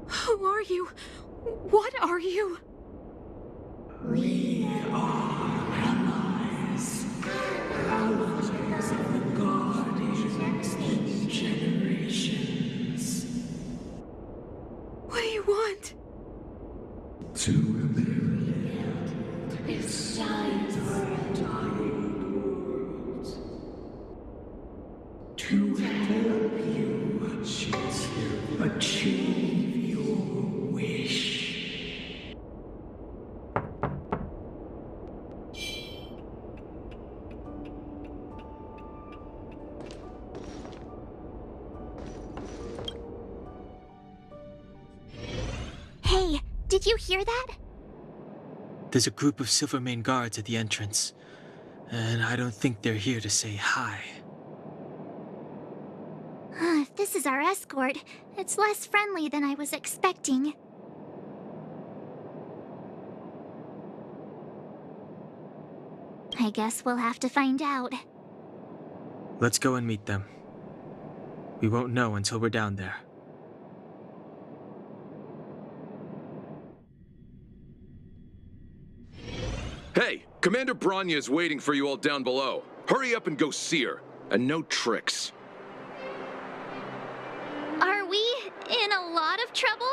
Who are you? What are you? We are allies. Allies of the Guardians in generations. What do you want? To rebuild this time for a dying world. To help you achieve your wish. Hey, did you hear that? There's a group of Silvermane guards at the entrance, and I don't think they're here to say hi. If this is our escort, it's less friendly than I was expecting. I guess we'll have to find out. Let's go and meet them. We won't know until we're down there. Hey, Commander Bronya is waiting for you all down below. Hurry up and go see her. And no tricks. Are we in a lot of trouble?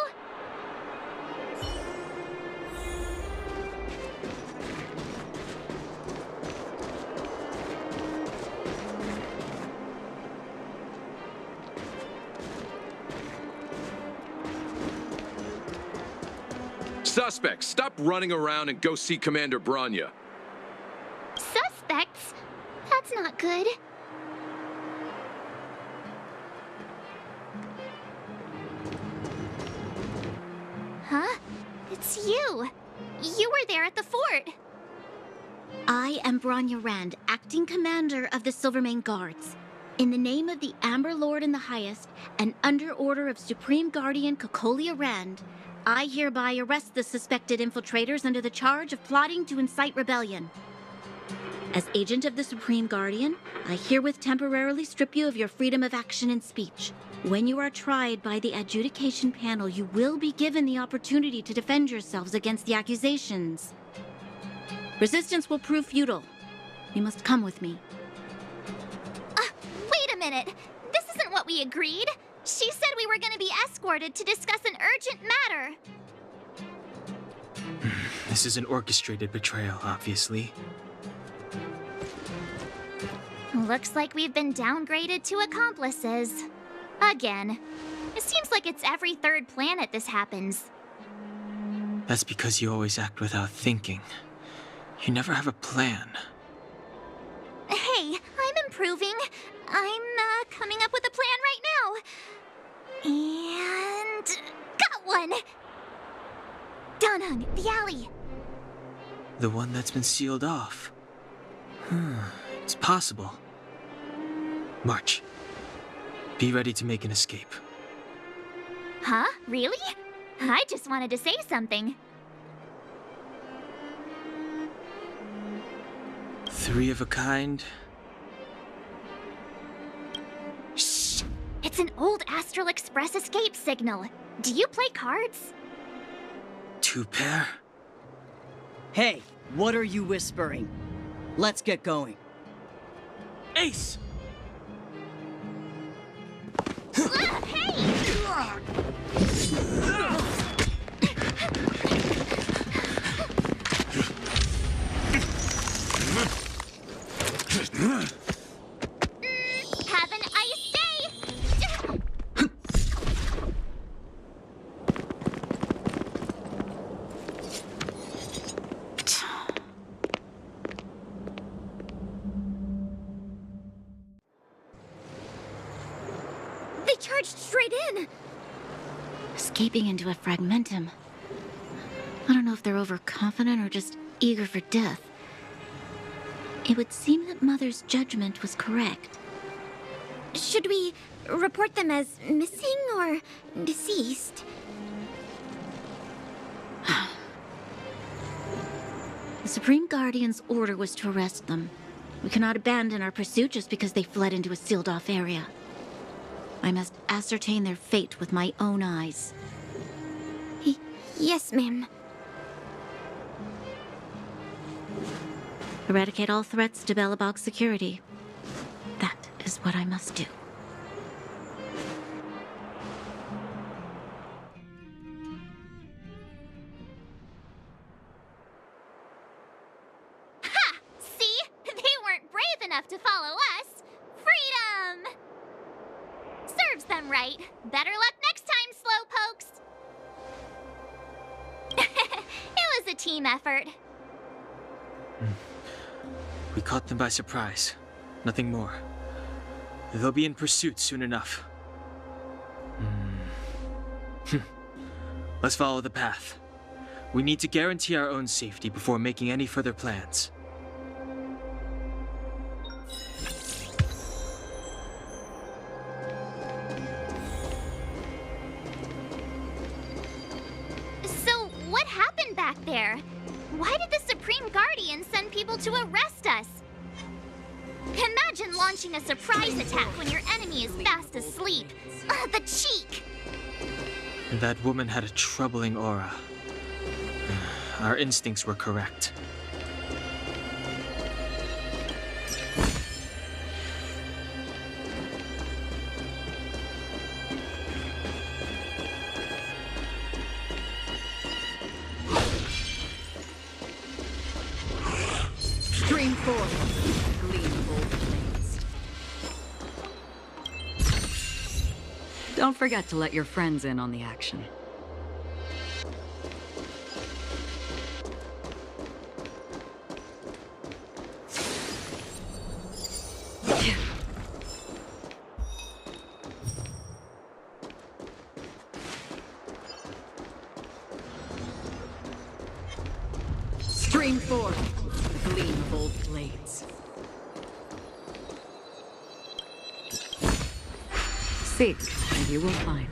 Suspects, stop running around and go see Commander Bronya. Suspects? That's not good. Huh? It's you. You were there at the fort. I am Bronya Rand, acting commander of the Silvermane Guards. In the name of the Amber Lord in the Highest, and under order of Supreme Guardian Cocolia Rand, I hereby arrest the suspected infiltrators under the charge of plotting to incite rebellion. As agent of the Supreme Guardian, I herewith temporarily strip you of your freedom of action and speech. When you are tried by the adjudication panel, you will be given the opportunity to defend yourselves against the accusations. Resistance will prove futile. You must come with me. Wait a minute. This isn't what we agreed. She said we were going to be escorted to discuss an urgent matter. This is an orchestrated betrayal, obviously. Looks like we've been downgraded to accomplices. Again. It seems like it's every third planet this happens. That's because you always act without thinking. You never have a plan. Hey, I'm improving. I'm coming up with a plan right now. And got one! Danhung, the alley. The one that's been sealed off. It's possible. March. Be ready to make an escape. Huh? Really? I just wanted to say something. 3 of a kind. Shh! It's an old Astral Express escape signal. Do you play cards? 2 pair. Hey, what are you whispering? Let's get going. Ace! Hey! Have an ice day! They charged straight in! Escaping into a fragmentum. I don't know if they're overconfident or just eager for death. It would seem that Mother's judgment was correct. Should we report them as missing or deceased? The Supreme Guardian's order was to arrest them. We cannot abandon our pursuit just because they fled into a sealed-off area. I must ascertain their fate with my own eyes. Yes, ma'am. Eradicate all threats to Belobog's security. That is what I must do. Ha! See? They weren't brave enough to follow us. Freedom! Serves them right. Better luck next time, slowpokes. It was a team effort. We caught them by surprise. Nothing more. They'll be in pursuit soon enough. Let's follow the path. We need to guarantee our own safety before making any further plans. So, what happened back there? Why did the Supreme Guardian send people to arrest us? Imagine launching a surprise attack when your enemy is fast asleep. The cheek! That woman had a troubling aura. Our instincts were correct. Stream forth, gleam of old blades. Don't forget to let your friends in on the action. Stream forth, the gleam of old blades. Seek, and you will find.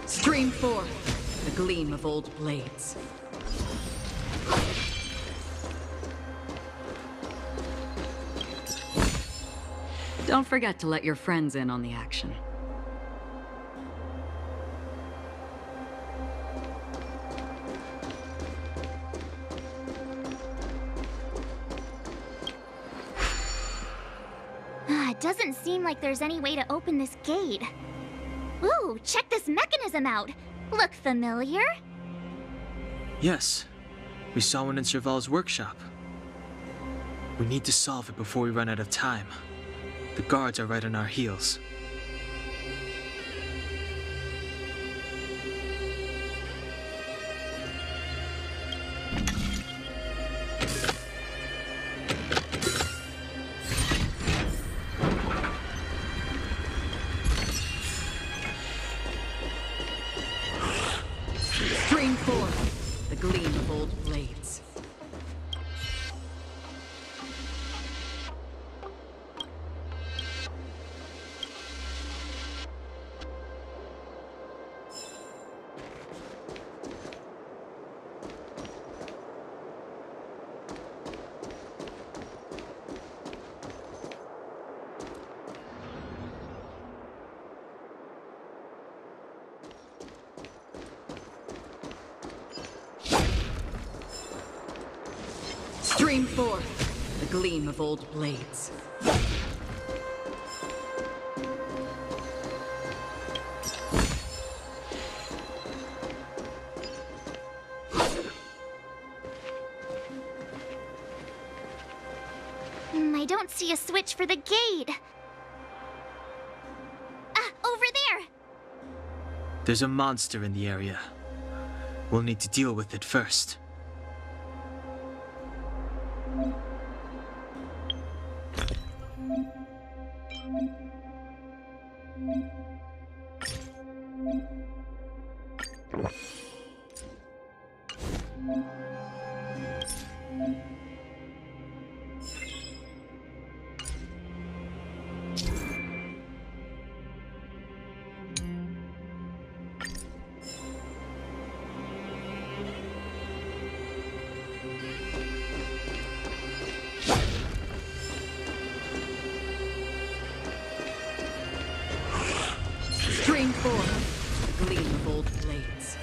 Stream forth, the gleam of old blades. Don't forget to let your friends in on the action. It doesn't seem like there's any way to open this gate. Ooh, check this mechanism out. Look familiar? Yes, we saw one in Serval's workshop. We need to solve it before we run out of time. The guards are right on our heels. Stream forth, the gleam of old blades. Stream forth, the gleam of old blades. I don't see a switch for the gate. Ah, over there! There's a monster in the area. We'll need to deal with it first. Trained for the gleam of old blades.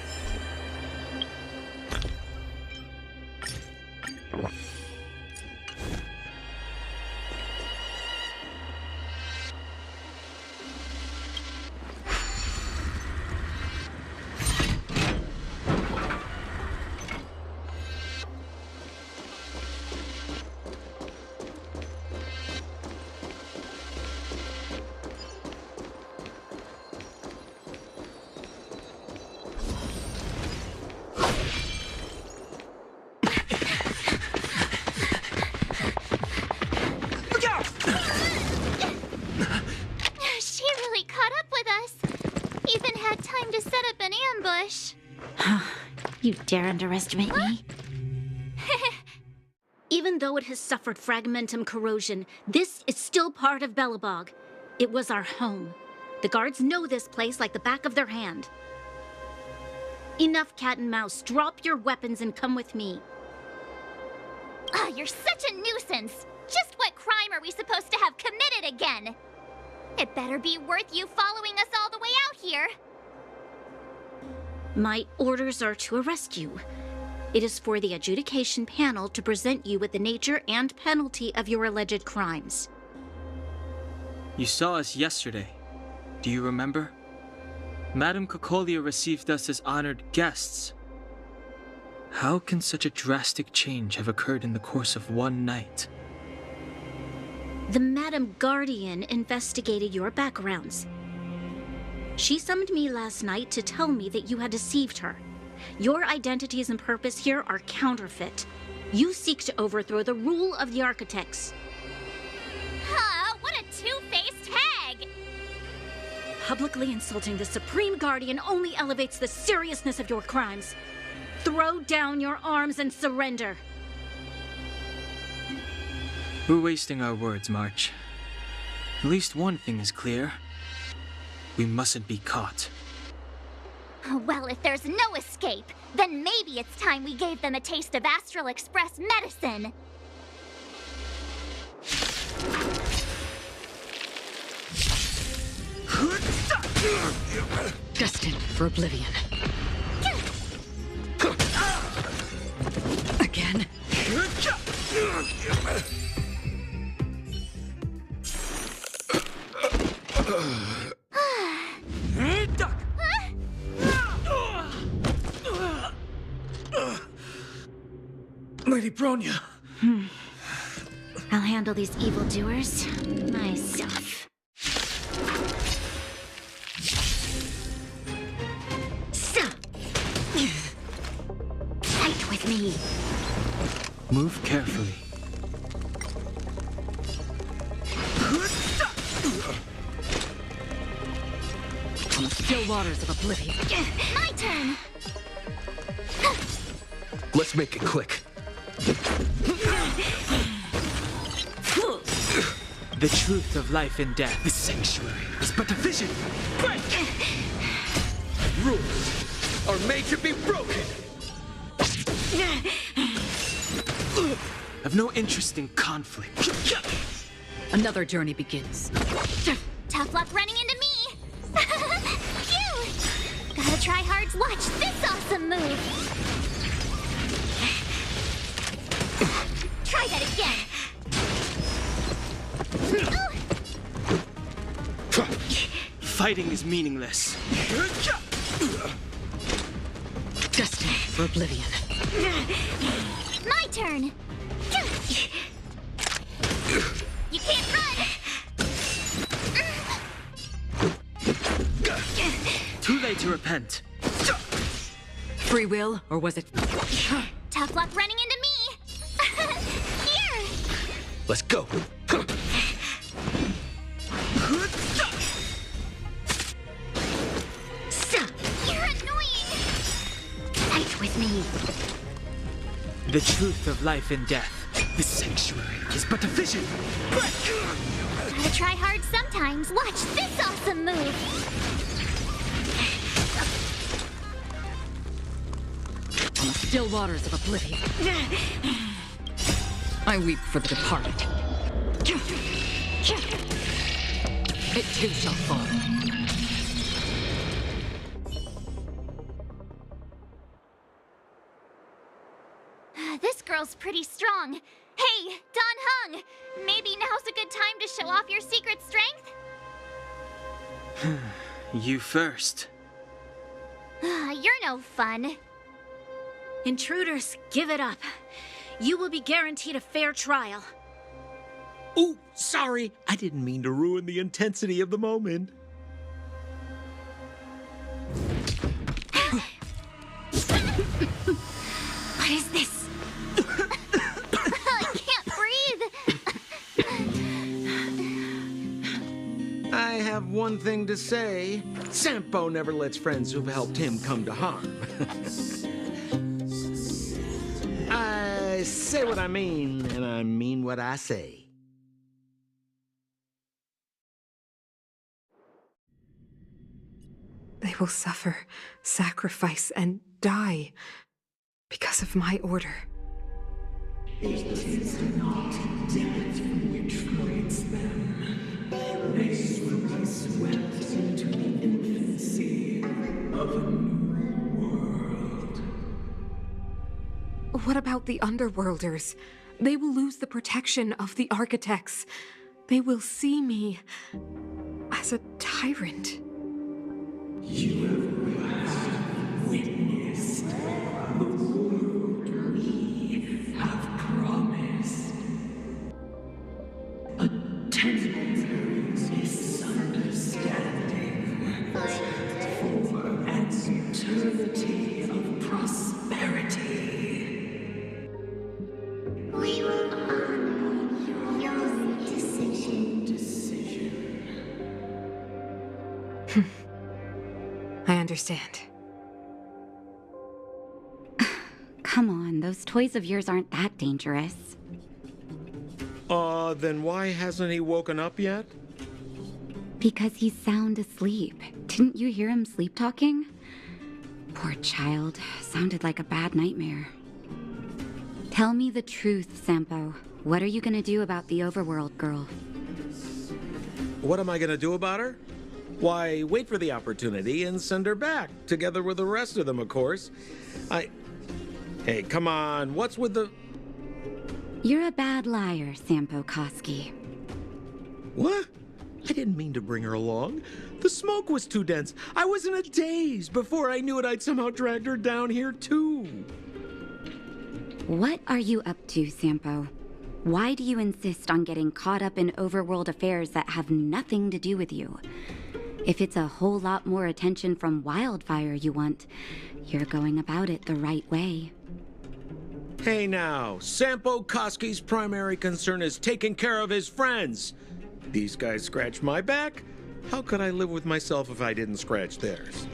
She really caught up with us. Even had time to set up an ambush. You dare underestimate me? Even though it has suffered fragmentum corrosion, this is still part of Belobog. It was our home. The guards know this place like the back of their hand. Enough cat and mouse. Drop your weapons and come with me. Ah, you're such a nuisance. Just what crime are we supposed to have committed again? It better be worth you following us all the way out here. My orders are to arrest you. It is for the adjudication panel to present you with the nature and penalty of your alleged crimes. You saw us yesterday. Do you remember? Madame Cocolia received us as honored guests. How can such a drastic change have occurred in the course of one night? The Madam Guardian investigated your backgrounds. She summoned me last night to tell me that you had deceived her. Your identities and purpose here are counterfeit. You seek to overthrow the rule of the architects. Huh, what a two-faced hag! Publicly insulting the Supreme Guardian only elevates the seriousness of your crimes. Throw down your arms and surrender. We're wasting our words, March. At least one thing is clear. We mustn't be caught. Well, if there's no escape, then maybe it's time we gave them a taste of Astral Express medicine. Destined for oblivion. Again? Lady Bronya! I'll handle these evildoers myself. So, fight with me. Move carefully. On the still waters of oblivion. My turn! Let's make it quick. The truth of life and death. The sanctuary is but a vision. Break! Rules are made to be broken. I've no interest in conflict. Another journey begins. Tough luck running into me! Phew! Gotta try hard to watch this awesome move! Try that again! Fighting is meaningless. Destined for oblivion. My turn! You can't run! Too late to repent. Free will, or was it... Tough luck running into me! Here! Let's go. You're annoying! Fight with me. The truth of life and death. The sanctuary is but a vision. Gotta try hard sometimes. Watch this awesome move! On the still waters of oblivion. I weep for the departed. It too shall fall. girl's pretty strong. Hey, Don Hung, maybe now's a good time to show off your secret strength? You first. You're no fun. Intruders, give it up. You will be guaranteed a fair trial. Ooh, sorry. I didn't mean to ruin the intensity of the moment. What is this? I can't breathe. I have one thing to say. Sampo never lets friends who've helped him come to harm. I say what I mean, and I mean what I say. They will suffer, sacrifice, and die because of my order. It is not death which frees them. They will be swept into the infancy of a new world. What about the Underworlders? They will lose the protection of the architects. They will see me as a tyrant. You have witnessed the world we have promised. A temporary misunderstanding for an eternity of prosperity. We will honor your decision. I understand. Come on, those toys of yours aren't that dangerous. Then why hasn't he woken up yet? Because he's sound asleep. Didn't you hear him sleep talking? Poor child. Sounded like a bad nightmare. Tell me the truth, Sampo. What are you gonna do about the overworld girl? What am I gonna do about her? Why, wait for the opportunity and send her back, together with the rest of them, of course. Hey, come on, what's with the... You're a bad liar, Sampo Koski. What? I didn't mean to bring her along. The smoke was too dense. I was in a daze. Before I knew it, I'd somehow dragged her down here, too. What are you up to, Sampo? Why do you insist on getting caught up in overworld affairs that have nothing to do with you? If it's a whole lot more attention from Wildfire you want, you're going about it the right way. Hey now, Sampo Koski's primary concern is taking care of his friends. These guys scratch my back. How could I live with myself if I didn't scratch theirs?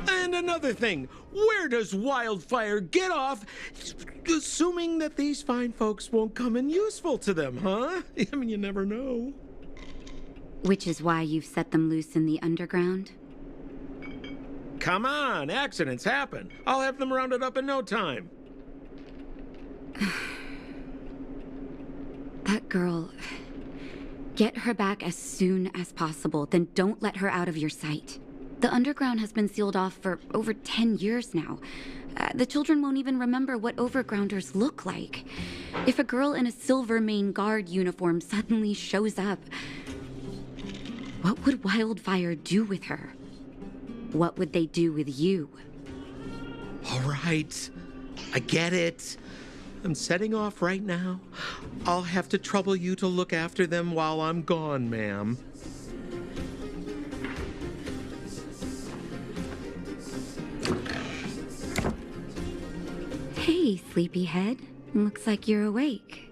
And another thing, where does Wildfire get off assuming that these fine folks won't come in useful to them, huh? I mean, you never know. Which is why you've set them loose in the underground? Come on, accidents happen. I'll have them rounded up in no time. That girl... Get her back as soon as possible, then don't let her out of your sight. The underground has been sealed off for over 10 years now. The children won't even remember what overgrounders look like. If a girl in a Silvermane Guard uniform suddenly shows up, what would Wildfire do with her? What would they do with you? All right, I get it. I'm setting off right now. I'll have to trouble you to look after them while I'm gone, ma'am. Hey, sleepyhead. Looks like you're awake.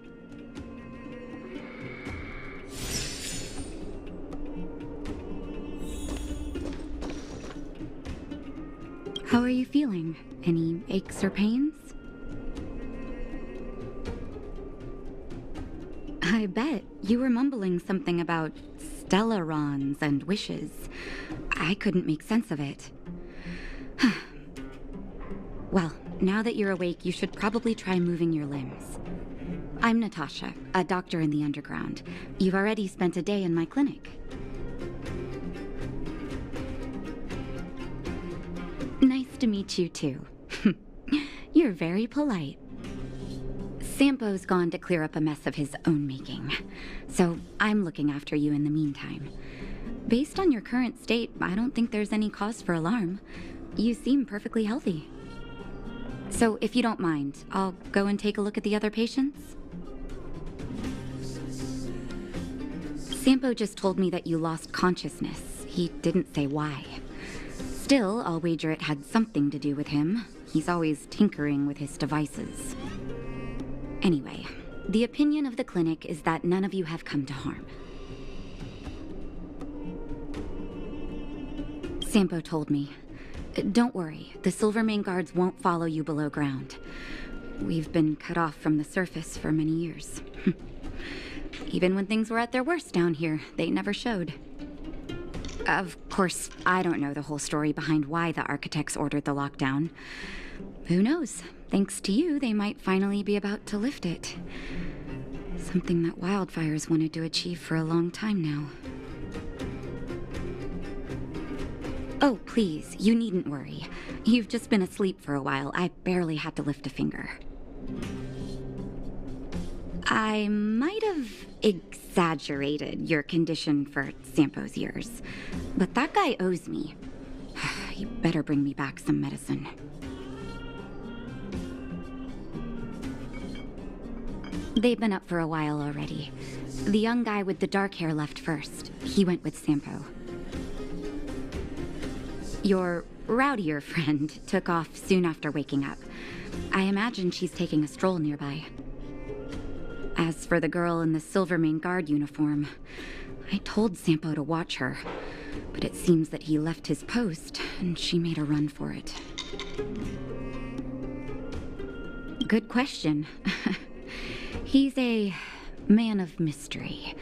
How are you feeling? Any aches or pains? I bet you were mumbling something about stellarons and wishes. I couldn't make sense of it. Well, now that you're awake, you should probably try moving your limbs. I'm Natasha, a doctor in the underground. You've already spent a day in my clinic. Nice to meet you, too. You're very polite. Sampo's gone to clear up a mess of his own making, so I'm looking after you in the meantime. Based on your current state, I don't think there's any cause for alarm. You seem perfectly healthy. So if you don't mind, I'll go and take a look at the other patients. Sampo just told me that you lost consciousness. He didn't say why. Still, I'll wager it had something to do with him. He's always tinkering with his devices. Anyway, the opinion of the clinic is that none of you have come to harm. Sampo told me. Don't worry, the Silvermane guards won't follow you below ground. We've been cut off from the surface for many years. Even when things were at their worst down here, they never showed. Of course, I don't know the whole story behind why the architects ordered the lockdown. Who knows? Thanks to you, they might finally be about to lift it. Something that Wildfire's wanted to achieve for a long time now. Oh, please, you needn't worry. You've just been asleep for a while. I barely had to lift a finger. I might have exaggerated your condition for Sampo's years, but that guy owes me. He better bring me back some medicine. They've been up for a while already. The young guy with the dark hair left first. He went with Sampo. Your rowdier friend took off soon after waking up. I imagine she's taking a stroll nearby. As for the girl in the Silvermane Guard uniform, I told Sampo to watch her, but it seems that he left his post and she made a run for it. Good question. He's a man of mystery.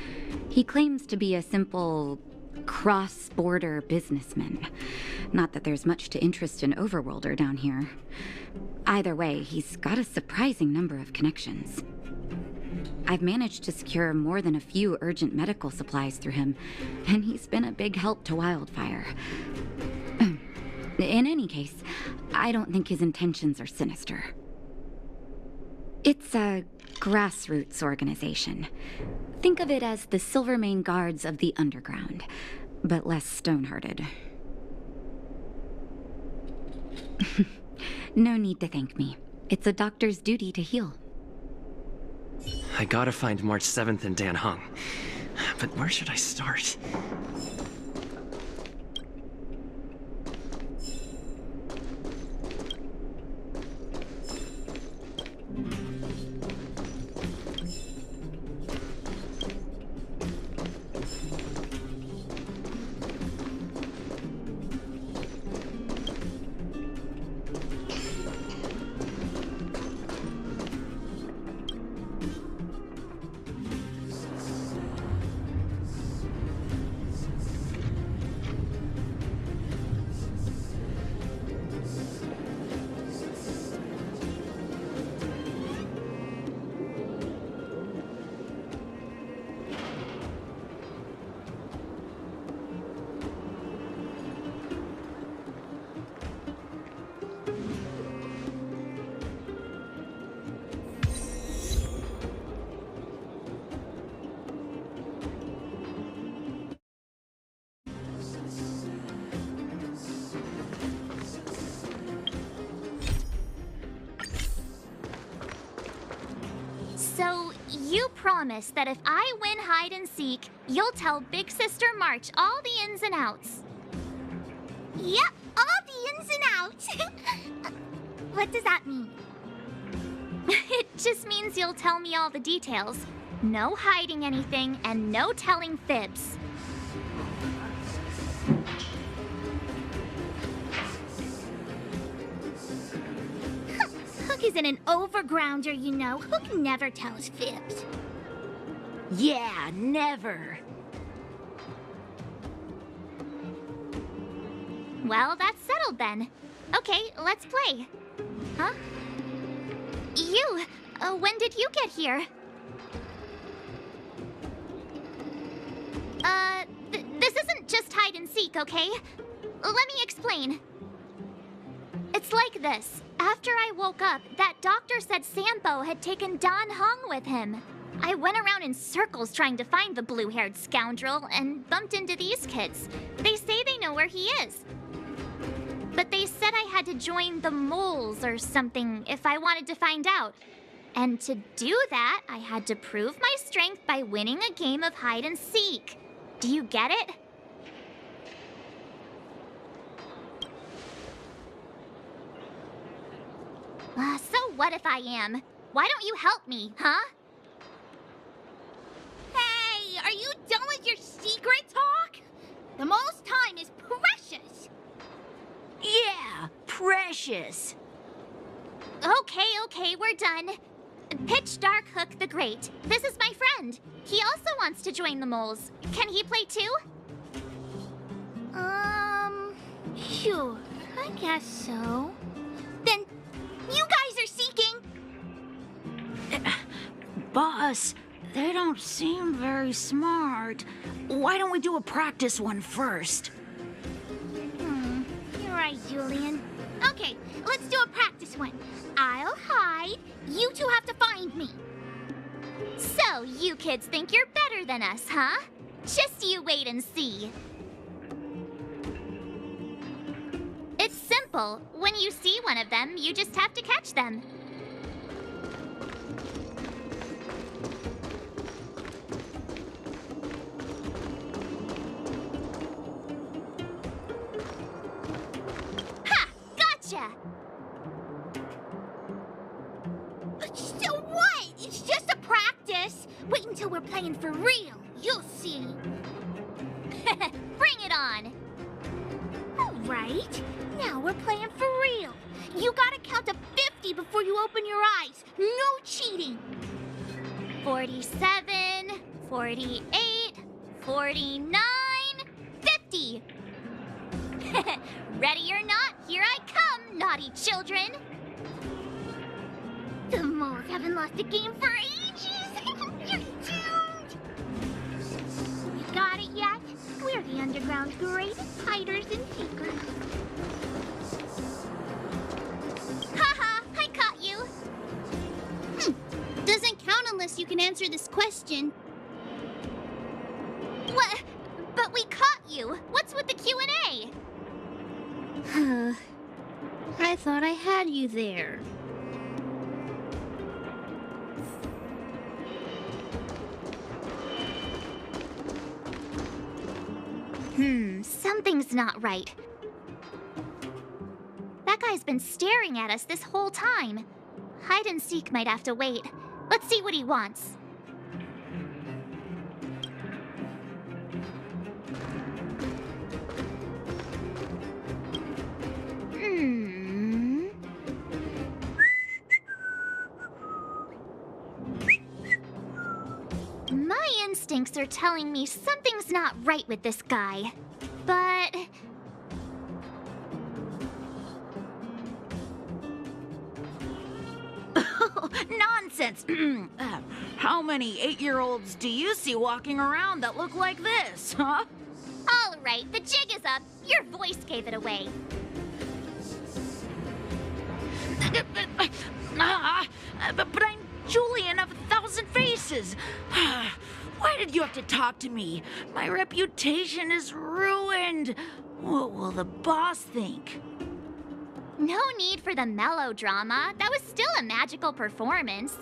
He claims to be a simple cross-border businessman. Not that there's much to interest an overworlder down here. Either way, he's got a surprising number of connections. I've managed to secure more than a few urgent medical supplies through him, and he's been a big help to Wildfire. In any case, I don't think his intentions are sinister. It's a grassroots organization. Think of it as the Silvermane Guards of the Underground, but less stone-hearted. No need to thank me. It's a doctor's duty to heal. I gotta find March 7th and Dan Hung. But where should I start? So, you promise that if I win hide and seek, you'll tell Big Sister March all the ins and outs. Yep, all the ins and outs. What does that mean? It just means you'll tell me all the details. No hiding anything and no telling fibs. Hook isn't an overgrounder, you know. Hook never tells fibs. Yeah, never. Well, that's settled then. Okay, let's play. Huh? You, when did you get here? This isn't just hide and seek, okay? Let me explain. It's like this. After I woke up, that doctor said Sampo had taken Dan Hong with him. I went around in circles trying to find the blue-haired scoundrel and bumped into these kids. They say they know where he is. But they said I had to join the moles or something if I wanted to find out. And to do that, I had to prove my strength by winning a game of hide and seek. Do you get it? So what if I am? Why don't you help me, huh? Hey, are you done with your secret talk? The most time is precious. Yeah, precious. Okay, we're done. Pitch Dark Hook the Great. This is my friend. He also wants to join the moles. Can he play too? Sure. I guess so. Then, you guys are seeking. Boss, they don't seem very smart. Why don't we do a practice one first? You're right, Julian. Okay, let's do a practice one. I'll hide. You two have to find me. So, you kids think you're better than us, huh? Just you wait and see. It's simple. When you see one of them, you just have to catch them. Ha! Gotcha! So what? It's just a practice. Wait until we're playing for real. You'll see. Bring it on! All right. Now we're playing for real. You gotta count to 50 before you open your eyes. No cheating. 47, 48, 49, 50. Ready or not, here I come, naughty children. The moles haven't lost a game for ages. You're doomed. You got it yet? We're the underground's greatest hiders and seekers. Haha, I caught you. Doesn't count unless you can answer this question. What? But we caught you. What's with the Q&A? I thought I had you there. Something's not right. That guy's been staring at us this whole time. Hide and seek might have to wait. Let's see what he wants. My instincts are telling me something's not right with this guy. But... Nonsense! How many 8-year-olds do you see walking around that look like this, huh? All right, the jig is up. Your voice gave it away. But I'm Julian of 1,000 Faces. Why did you have to talk to me? My reputation is ruined. What will the boss think? No need for the melodrama. That was still a magical performance.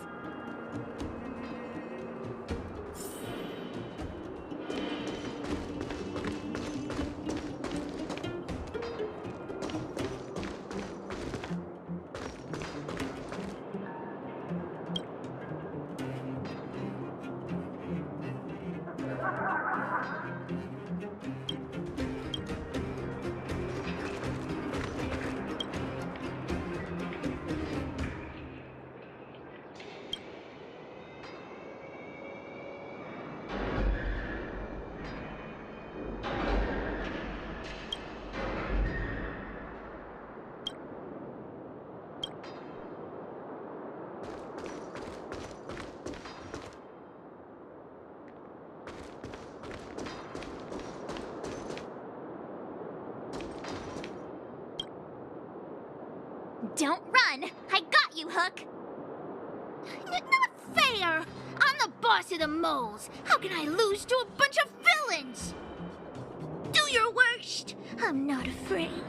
Don't run! I got you, Hook! Not fair! I'm the boss of the moles. How can I lose to a bunch of villains? Do your worst. I'm not afraid.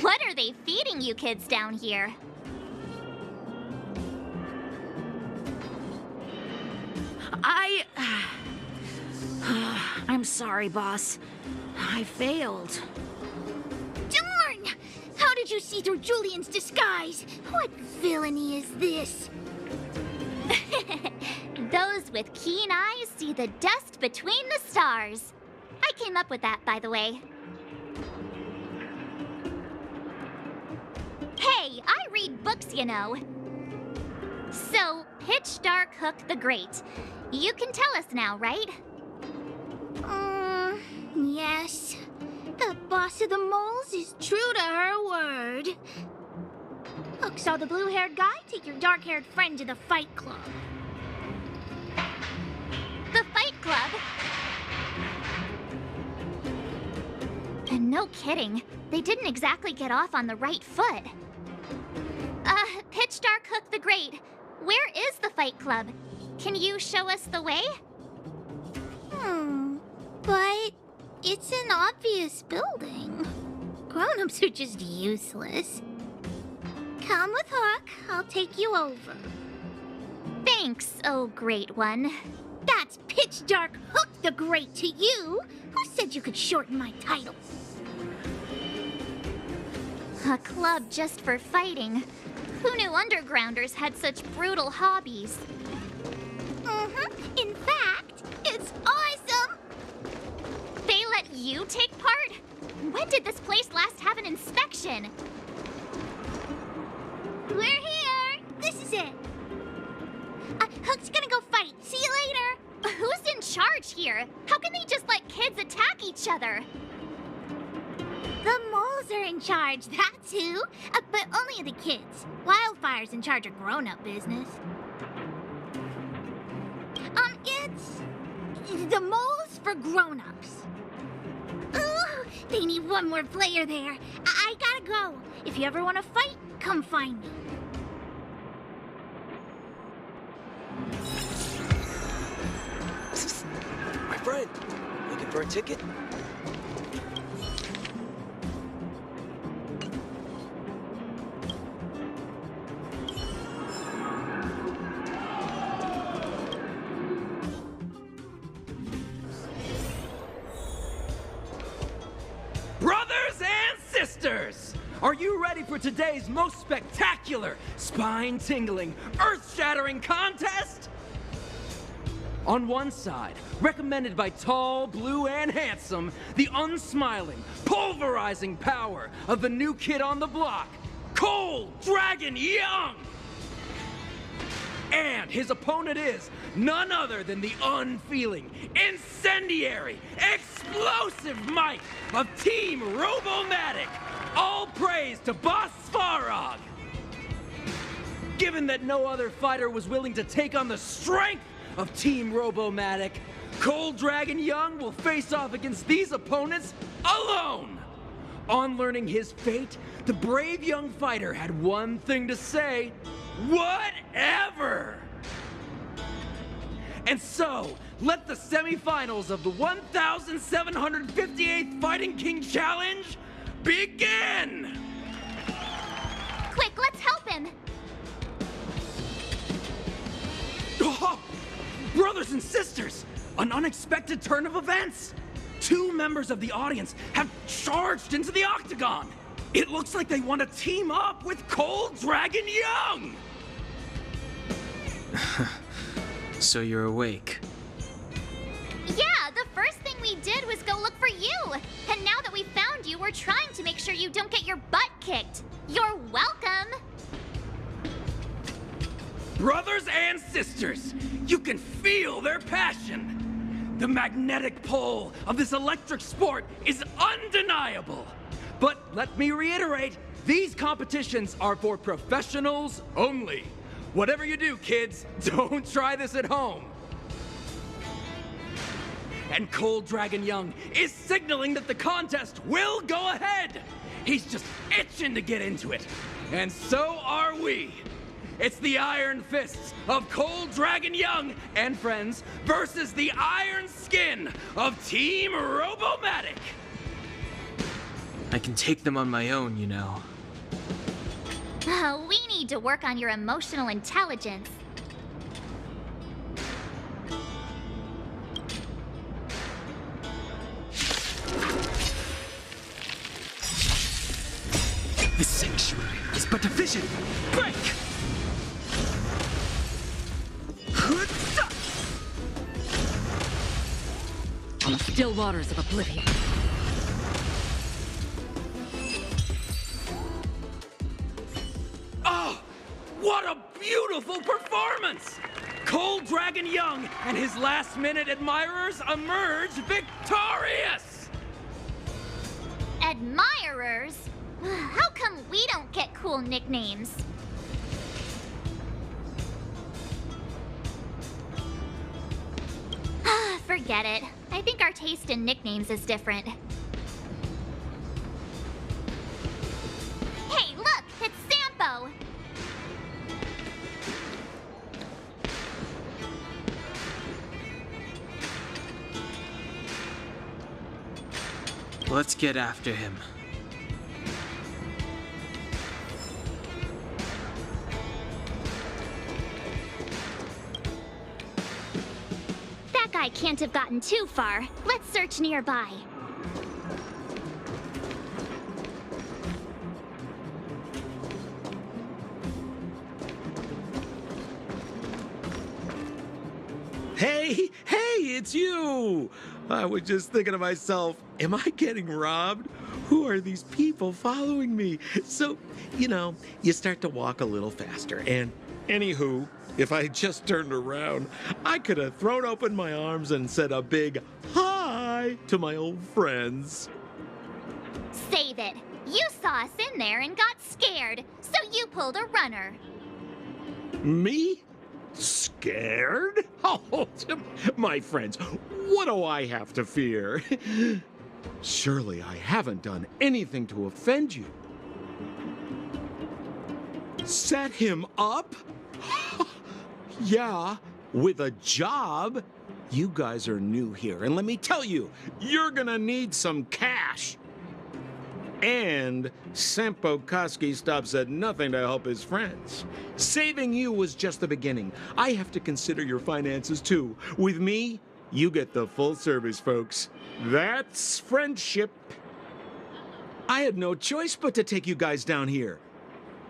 What are they feeding you kids down here? I'm sorry, boss. I failed. Darn! How did you see through Julian's disguise? What villainy is this? Those with keen eyes see the dust between the stars. I came up with that, by the way. Hey, I read books, you know. So, Pitch Dark Hook the Great. You can tell us now, right? Yes. The boss of the moles is true to her word. Hook saw the blue-haired guy take your dark-haired friend to the fight club. The Fight Club? And no kidding, they didn't exactly get off on the right foot. Pitch Dark Hook the Great, where is the Fight Club? Can you show us the way? But it's an obvious building. Grown-ups are just useless. Come with Hook, I'll take you over. Thanks, oh great one. That's Pitch Dark Hook the Great to you. Who said you could shorten my title? A club just for fighting. Who knew undergrounders had such brutal hobbies? In fact, it's awesome! They let you take part? When did this place last have an inspection? We're here! This is it! Hook's gonna go fight. See you later! Who's in charge here? How can they just let kids attack each other? The moles are in charge, that's who. But only the kids. Wildfire's in charge of grown-up business. It's the moles for grown-ups. Ooh, they need one more player there. I gotta go. If you ever want to fight, come find me. My friend, looking for a ticket? Brothers and sisters! Are you ready for today's most spectacular, spine-tingling, earth-shattering contest? On one side, recommended by tall, blue, and handsome, the unsmiling, pulverizing power of the new kid on the block, Cold Dragon Young! And his opponent is none other than the unfeeling, incendiary, explosive might of Team Robomatic! All praise to Boss Svarog! Given that no other fighter was willing to take on the strength of Team Robomatic, Cold Dragon Young will face off against these opponents alone! On learning his fate, the brave young fighter had one thing to say: whatever! And so, let the semifinals of the 1758th Fighting King Challenge begin! Quick, let's help him! Oh, brothers and sisters, an unexpected turn of events! Two members of the audience have charged into the octagon! It looks like they want to team up with Cold Dragon Young! So you're awake. Yeah, the first thing we did was go look for you! And now that we found you, we're trying to make sure you don't get your butt kicked. You're welcome! Brothers and sisters, you can feel their passion. The magnetic pull of this electric sport is undeniable. But let me reiterate, these competitions are for professionals only. Whatever you do, kids, don't try this at home. And Cold Dragon Young is signaling that the contest will go ahead. He's just itching to get into it. and so are we. It's the Iron Fists of Cold Dragon Young and friends versus the Iron Skin of Team Robomatic. I can take them on my own, you know. We need to work on your emotional intelligence. The sanctuary is but a vision. Break! On the still waters of oblivion. Oh, what a beautiful performance! Cold Dragon Young and his last-minute admirers emerge victorious! Admirers? How come we don't get cool nicknames? Forget it. I think our taste in nicknames is different. Hey, look! It's Sampo! Let's get after him. That guy can't have gotten too far. Let's search nearby. Hey, it's you! I was just thinking to myself, am I getting robbed? Who are these people following me? So, you start to walk a little faster. And anywho, if I had just turned around, I could have thrown open my arms and said a big hi to my old friends. Save it. You saw us in there and got scared, so you pulled a runner. Me? Scared? Oh, my friends, what do I have to fear? Surely I haven't done anything to offend you. Set him up? Yeah, with a job. You guys are new here, and let me tell you, you're gonna need some cash. And Sampo Koski stops at nothing to help his friends. Saving you was just the beginning. I have to consider your finances too. With me, you get the full service, folks. That's friendship. I had no choice but to take you guys down here.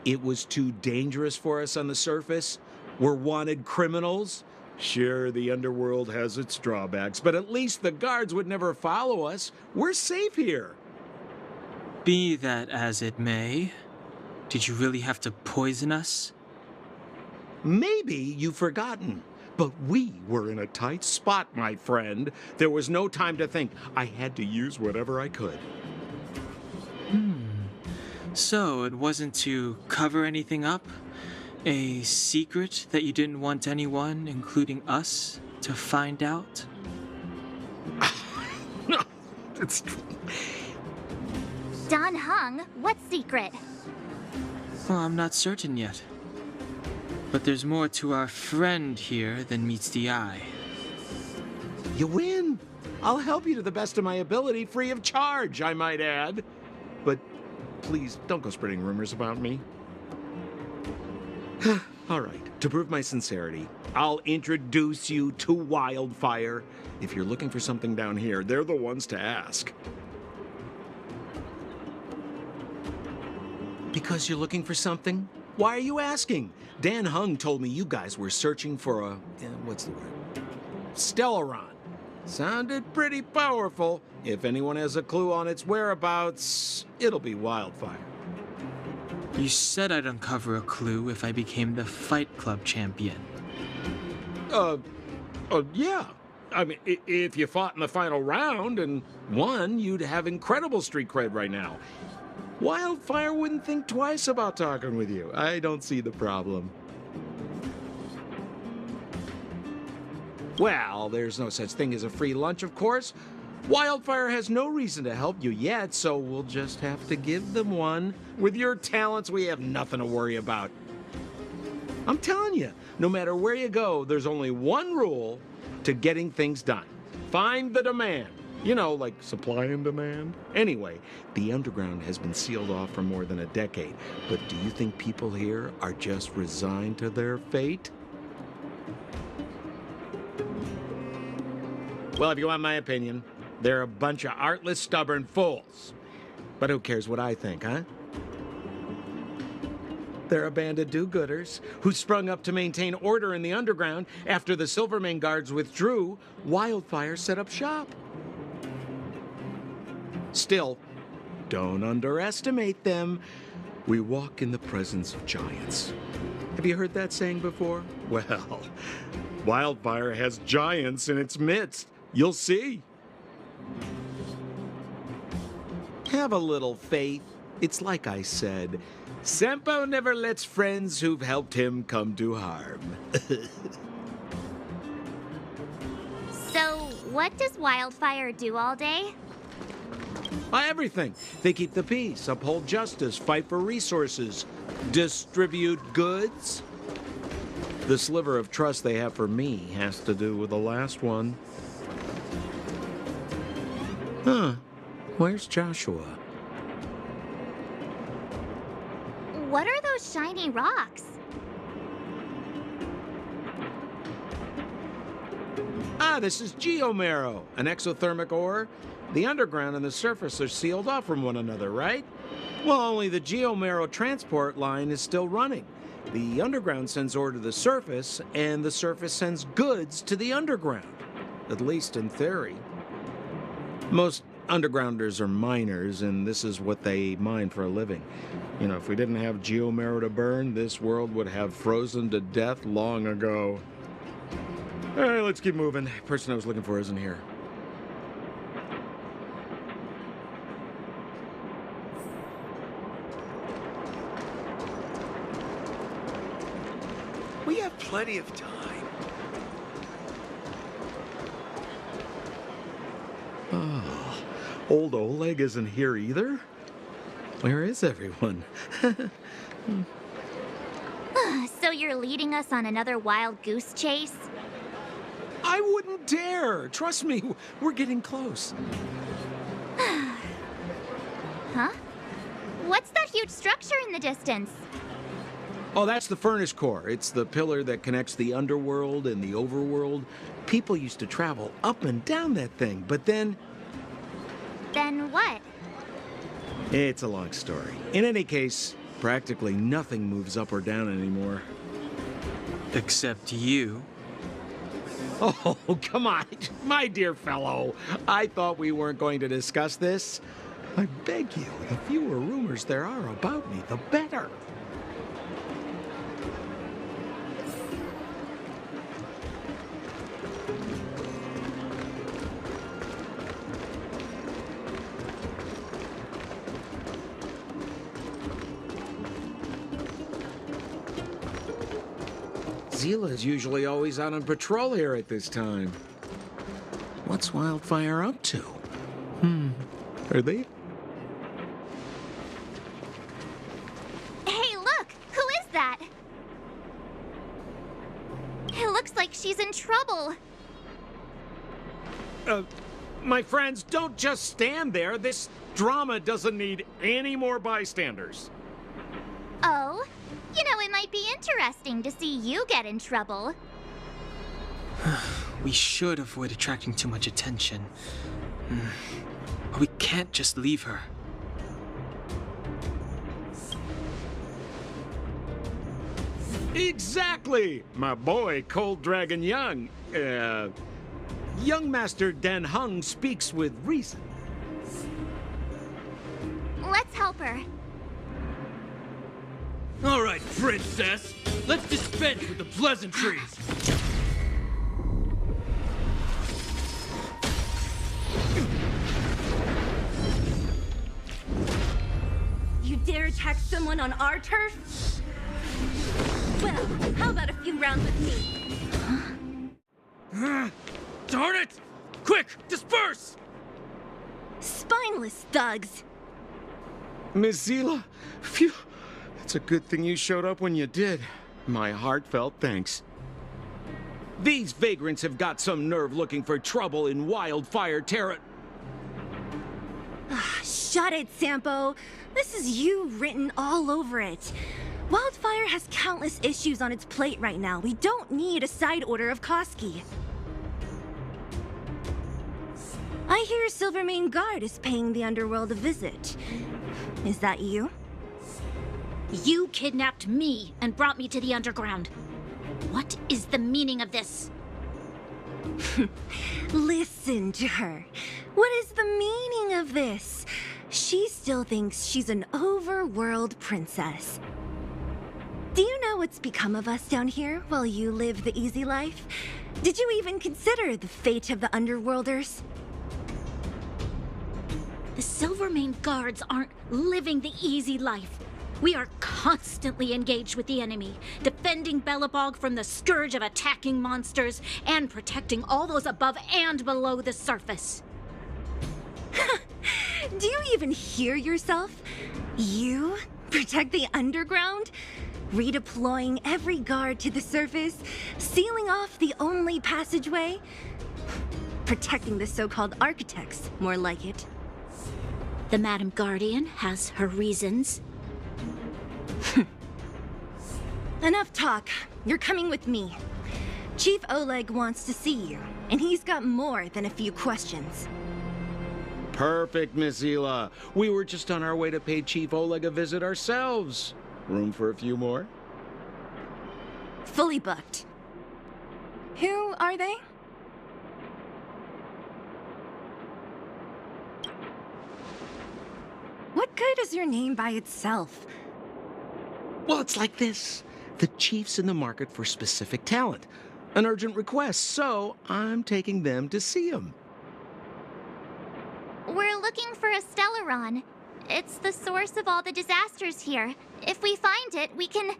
It was too dangerous for us on the surface. We're wanted criminals. Sure, the underworld has its drawbacks, but at least the guards would never follow us. We're safe here. Be that as it may, did you really have to poison us? Maybe you've forgotten, but we were in a tight spot, my friend. There was no time to think. I had to use whatever I could. So it wasn't to cover anything up? A secret that you didn't want anyone, including us, to find out? No, it's... Don Hung, what secret? Well, I'm not certain yet. But there's more to our friend here than meets the eye. You win. I'll help you to the best of my ability, free of charge, I might add. But please, don't go spreading rumors about me. All right, to prove my sincerity, I'll introduce you to Wildfire. If you're looking for something down here, they're the ones to ask. Because you're looking for something? Why are you asking? Dan Hung told me you guys were searching for a... what's the word? Stellaron. Sounded pretty powerful. If anyone has a clue on its whereabouts, it'll be Wildfire. You said I'd uncover a clue if I became the Fight Club champion. Yeah. I mean, if you fought in the final round and won, you'd have incredible street cred right now. Wildfire wouldn't think twice about talking with you. I don't see the problem. Well, there's no such thing as a free lunch, of course. Wildfire has no reason to help you yet, so we'll just have to give them one. With your talents, we have nothing to worry about. I'm telling you, no matter where you go, there's only one rule to getting things done. Find the demand. You know, like supply and demand. Anyway, the underground has been sealed off for more than a decade. But do you think people here are just resigned to their fate? Well, if you want my opinion, they're a bunch of artless, stubborn fools. But who cares what I think, huh? They're a band of do-gooders who sprung up to maintain order in the underground. After the Silvermane guards withdrew, Wildfire set up shop. Still, don't underestimate them. We walk in the presence of giants. Have you heard that saying before? Well, Wildfire has giants in its midst. You'll see. Have a little faith. It's like I said, Sampo never lets friends who've helped him come to harm. So, what does Wildfire do all day? Everything. They keep the peace, uphold justice, fight for resources, distribute goods. The sliver of trust they have for me has to do with the last one. Huh. Where's Joshua? What are those shiny rocks? This is geomarrow, an exothermic ore. The underground and the surface are sealed off from one another, right? Well, only the geomarrow transport line is still running. The underground sends ore to the surface, and the surface sends goods to the underground. At least in theory. Most undergrounders are miners, and this is what they mine for a living. You know, if we didn't have geomarrow to burn, this world would have frozen to death long ago. All right, let's keep moving. The person I was looking for isn't here. We have plenty of time. Oh, old Oleg isn't here either? Where is everyone? So you're leading us on another wild goose chase? I wouldn't dare. Trust me, we're getting close. Huh? What's that huge structure in the distance? Oh, that's the furnace core. It's the pillar that connects the underworld and the overworld. People used to travel up and down that thing, but then... Then what? It's a long story. In any case, practically nothing moves up or down anymore. Except you. Oh, come on, my dear fellow. I thought we weren't going to discuss this. I beg you, the fewer rumors there are about me, the better. Zila's usually always out on patrol here at this time. What's Wildfire up to? Are they? Hey, look! Who is that? It looks like she's in trouble. My friends, don't just stand there. This drama doesn't need any more bystanders. Oh? You know, it might be interesting to see you get in trouble. We should avoid attracting too much attention. But we can't just leave her. Exactly! My boy, Cold Dragon Young. Young Master Dan Hung speaks with reason. Let's help her. All right, princess. Let's dispense with the pleasantries. You dare attack someone on our turf? Well, how about a few rounds with me? Darn it! Quick, disperse! Spineless thugs. Miss Zila, phew. It's a good thing you showed up when you did. My heartfelt thanks. These vagrants have got some nerve looking for trouble in Wildfire Terra. Shut it, Sampo. This is you written all over it. Wildfire has countless issues on its plate right now. We don't need a side order of Koski. I hear Silvermane Guard is paying the Underworld a visit. Is that you? You kidnapped me and brought me to the Underground. What is the meaning of this? Listen to her. What is the meaning of this? She still thinks she's an overworld princess. Do you know what's become of us down here while you live the easy life? Did you even consider the fate of the Underworlders? The Silvermane Guards aren't living the easy life. We are constantly engaged with the enemy, defending Belobog from the scourge of attacking monsters and protecting all those above and below the surface. Do you even hear yourself? You protect the Underground? Redeploying every guard to the surface, sealing off the only passageway? Protecting the so-called architects, more like it. The Madam Guardian has her reasons. Enough talk. You're coming with me. Chief Oleg wants to see you, and he's got more than a few questions. Perfect, Miss Zila. We were just on our way to pay Chief Oleg a visit ourselves. Room for a few more? Fully booked. Who are they? What good is your name by itself? Well, it's like this. The chief's in the market for specific talent. An urgent request, so I'm taking them to see him. We're looking for a Stellaron. It's the source of all the disasters here. If we find it, we can...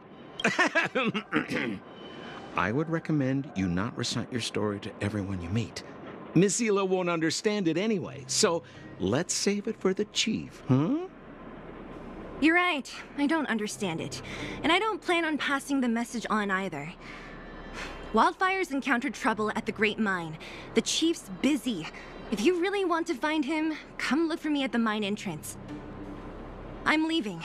I would recommend you not recite your story to everyone you meet. Miss Zila won't understand it anyway, so let's save it for the chief, huh? You're right. I don't understand it. And I don't plan on passing the message on either. Wildfire's encountered trouble at the Great Mine. The chief's busy. If you really want to find him, come look for me at the mine entrance. I'm leaving.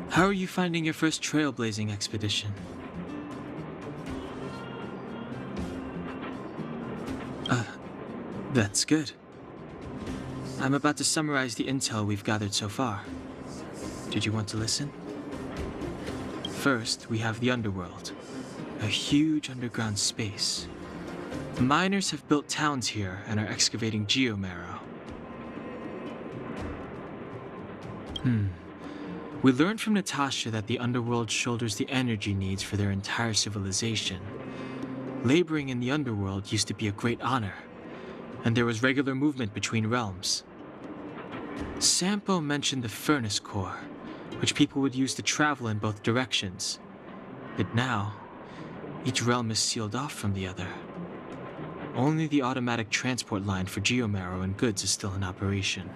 How are you finding your first trailblazing expedition? That's good. I'm about to summarize the intel we've gathered so far. Did you want to listen? First, we have the Underworld, a huge underground space. Miners have built towns here and are excavating geomarrow. We learned from Natasha that the Underworld shoulders the energy needs for their entire civilization. Laboring in the Underworld used to be a great honor, and there was regular movement between realms. Sampo mentioned the Furnace Core, which people would use to travel in both directions. But now, each realm is sealed off from the other. Only the automatic transport line for geomarrow and goods is still in operation.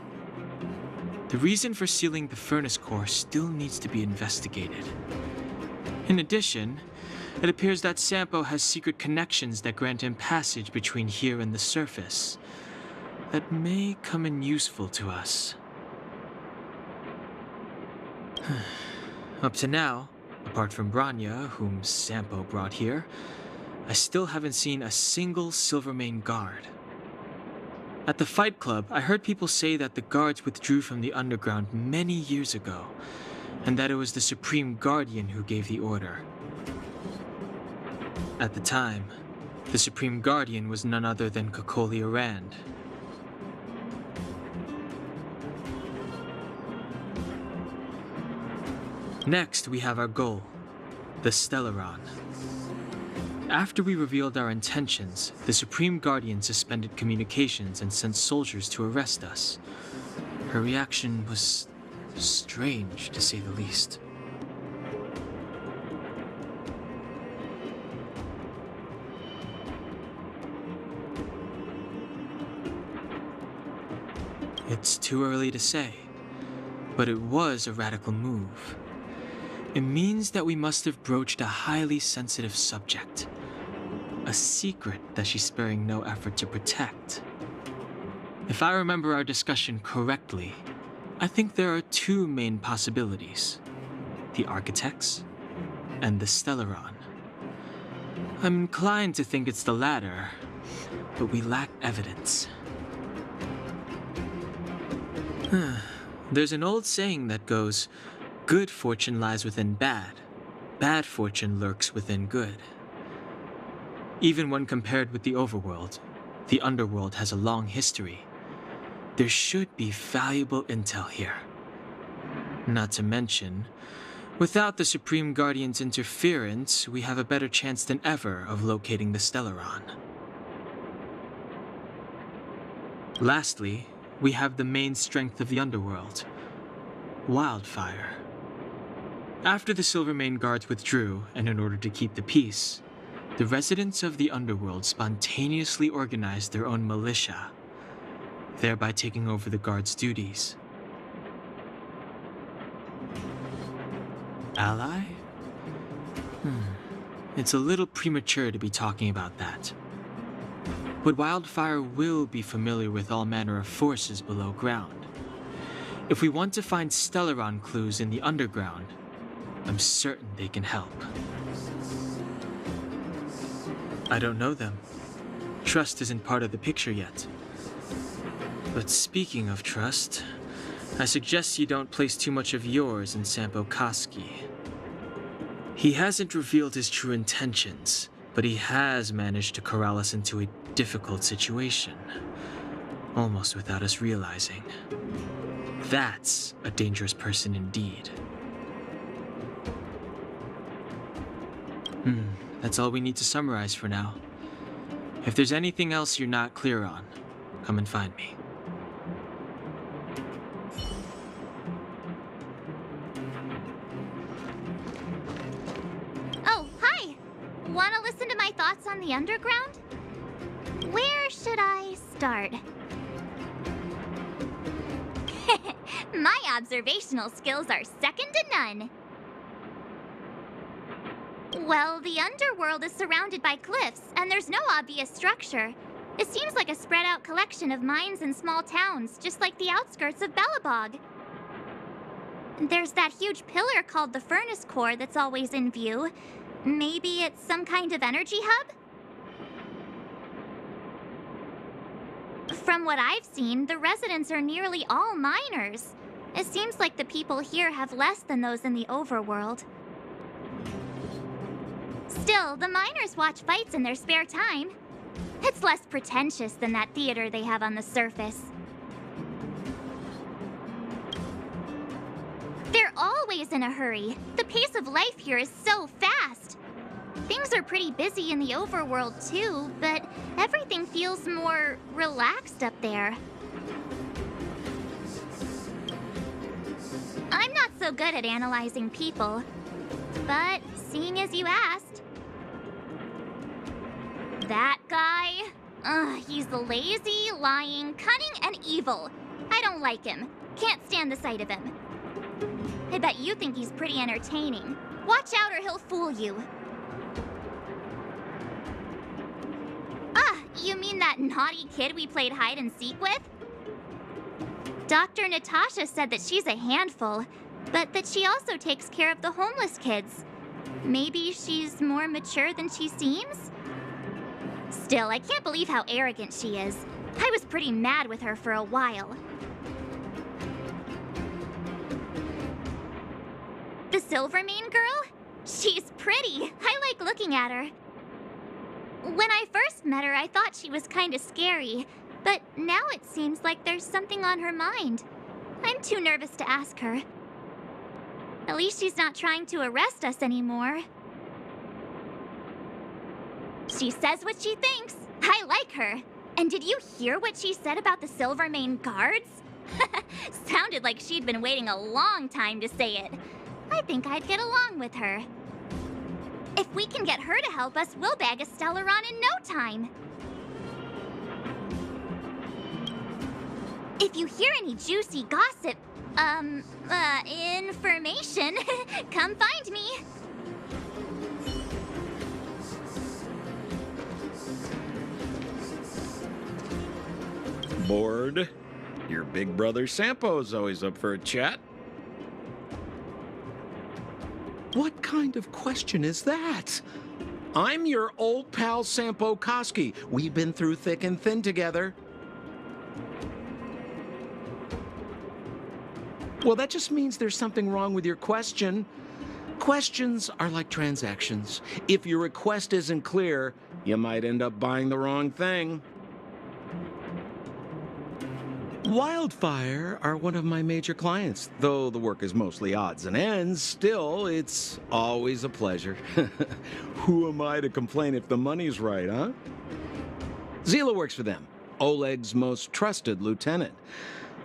The reason for sealing the Furnace Core still needs to be investigated. In addition, it appears that Sampo has secret connections that grant him passage between here and the surface. That may come in useful to us. Up to now, apart from Branya, whom Sampo brought here, I still haven't seen a single Silvermane guard. At the Fight Club, I heard people say that the guards withdrew from the Underground many years ago, and that it was the Supreme Guardian who gave the order. At the time, the Supreme Guardian was none other than Kokolia Rand. Next, we have our goal, the Stellaron. After we revealed our intentions, the Supreme Guardian suspended communications and sent soldiers to arrest us. Her reaction was strange, to say the least. It's too early to say, but it was a radical move. It means that we must have broached a highly sensitive subject, a secret that she's sparing no effort to protect. If I remember our discussion correctly, I think there are two main possibilities: the Architects and the Stellaron. I'm inclined to think it's the latter, but we lack evidence. There's an old saying that goes, good fortune lies within bad fortune lurks within good. Even when compared with the overworld, the underworld has a long history. There should be valuable intel here. Not to mention, without the Supreme Guardian's interference, we have a better chance than ever of locating the Stellaron. Lastly, we have the main strength of the underworld, wildfire. After the Silvermane guards withdrew, and in order to keep the peace, the residents of the underworld spontaneously organized their own militia, thereby taking over the guards' duties. Ally? It's a little premature to be talking about that. But Wildfire will be familiar with all manner of forces below ground. If we want to find Stellaron clues in the underground, I'm certain they can help. I don't know them. Trust isn't part of the picture yet. But speaking of trust, I suggest you don't place too much of yours in Sampo Koski. He hasn't revealed his true intentions, but he has managed to corral us into a difficult situation, almost without us realizing. That's a dangerous person indeed. That's all we need to summarize for now. If there's anything else you're not clear on, come and find me. Oh, hi! Wanna listen to my thoughts on the underground? Where should I start? My observational skills are second to none. Well, the underworld is surrounded by cliffs, and there's no obvious structure. It seems like a spread out collection of mines and small towns, just like the outskirts of Belobog. There's that huge pillar called the Furnace Core that's always in view. Maybe it's some kind of energy hub? From what I've seen, the residents are nearly all miners. It seems like the people here have less than those in the overworld. Still, the miners watch fights in their spare time. It's less pretentious than that theater they have on the surface. They're always in a hurry. The pace of life here is so fast. Things are pretty busy in the overworld too, but everything feels more relaxed up there. I'm not so good at analyzing people, but seeing as you asked. That guy? He's lazy, lying, cunning, and evil. I don't like him. Can't stand the sight of him. I bet you think he's pretty entertaining. Watch out or he'll fool you. You mean that naughty kid we played hide and seek with? Dr. Natasha said that she's a handful, but that she also takes care of the homeless kids. Maybe she's more mature than she seems? Still, I can't believe how arrogant she is. I was pretty mad with her for a while. The Silvermane girl? She's pretty. I like looking at her. When I first met her, I thought she was kinda scary, but now it seems like there's something on her mind. I'm too nervous to ask her. At least she's not trying to arrest us anymore. She says what she thinks. I like her. And did you hear what she said about the Silvermane guards? Sounded like she'd been waiting a long time to say it. I think I'd get along with her. If we can get her to help us, we'll bag a Stellaron in no time. If you hear any juicy gossip, information, come find me. Bored? Your big brother Sampo's always up for a chat. What kind of question is that? I'm your old pal Sampo Koski. We've been through thick and thin together. Well, that just means there's something wrong with your question. Questions are like transactions. If your request isn't clear, you might end up buying the wrong thing. Wildfire are one of my major clients. Though the work is mostly odds and ends, still, it's always a pleasure. Who am I to complain if the money's right, huh? Zila works for them, Oleg's most trusted lieutenant.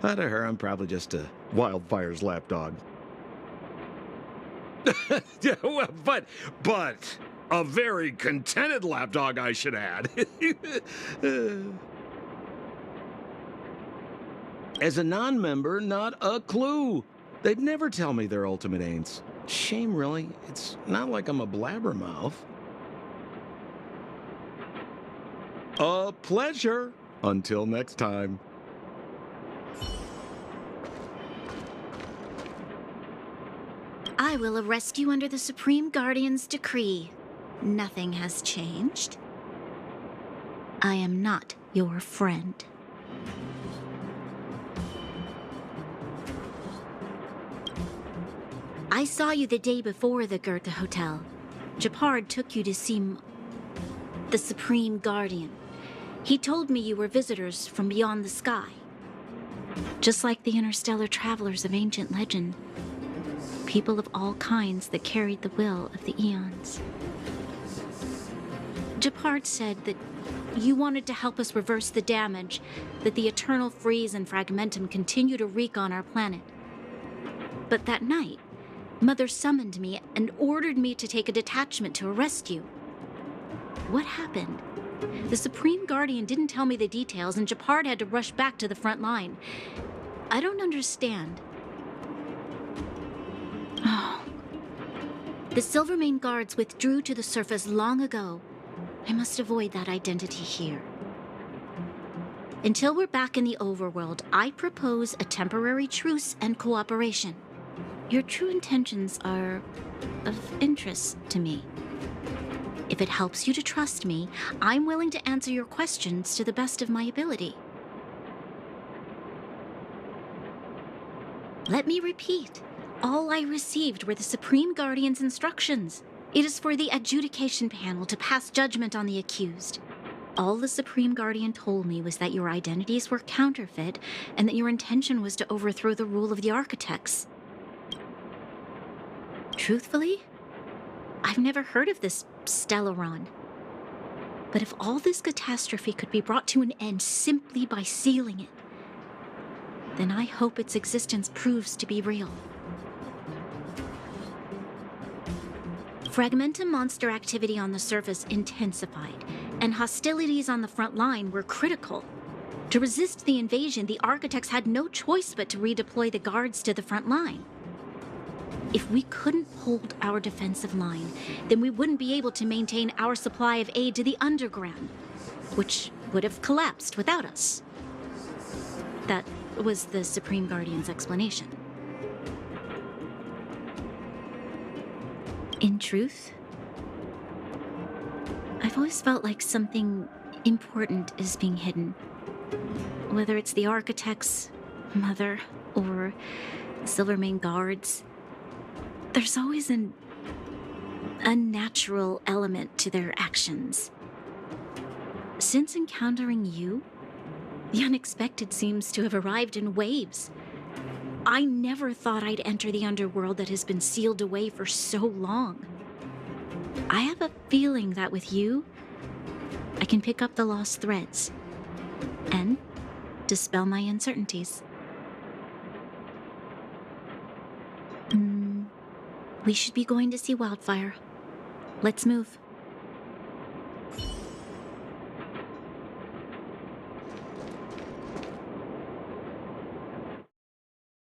To her, I'm probably just a Wildfire's lapdog. Yeah, well, but a very contented lapdog, I should add. As a non-member, not a clue. They'd never tell me their ultimate aims. Shame, really. It's not like I'm a blabbermouth. A pleasure. Until next time. I will arrest you under the Supreme Guardian's decree. Nothing has changed. I am not your friend. I saw you the day before the Goethe Hotel. Japard took you to see the Supreme Guardian. He told me you were visitors from beyond the sky. Just like the interstellar travelers of ancient legend. People of all kinds that carried the will of the eons. Japard said that you wanted to help us reverse the damage that the eternal freeze and fragmentum continue to wreak on our planet. But that night, Mother summoned me and ordered me to take a detachment to arrest you. What happened? The Supreme Guardian didn't tell me the details, and Japard had to rush back to the front line. I don't understand. Oh. The Silvermane guards withdrew to the surface long ago. I must avoid that identity here. Until we're back in the overworld, I propose a temporary truce and cooperation. Your true intentions are of interest to me. If it helps you to trust me, I'm willing to answer your questions to the best of my ability. Let me repeat. All I received were the Supreme Guardian's instructions. It is for the adjudication panel to pass judgment on the accused. All the Supreme Guardian told me was that your identities were counterfeit and that your intention was to overthrow the rule of the architects. Truthfully, I've never heard of this Stellaron. But if all this catastrophe could be brought to an end simply by sealing it, then I hope its existence proves to be real. Fragmentum monster activity on the surface intensified, and hostilities on the front line were critical. To resist the invasion, the architects had no choice but to redeploy the guards to the front line. If we couldn't hold our defensive line, then we wouldn't be able to maintain our supply of aid to the underground, which would have collapsed without us. That was the Supreme Guardian's explanation. In truth, I've always felt like something important is being hidden. Whether it's the architects, Mother, or the Silvermane guards, there's always an unnatural element to their actions. Since encountering you, the unexpected seems to have arrived in waves. I never thought I'd enter the underworld that has been sealed away for so long. I have a feeling that with you, I can pick up the lost threads and dispel my uncertainties. We should be going to see Wildfire. Let's move.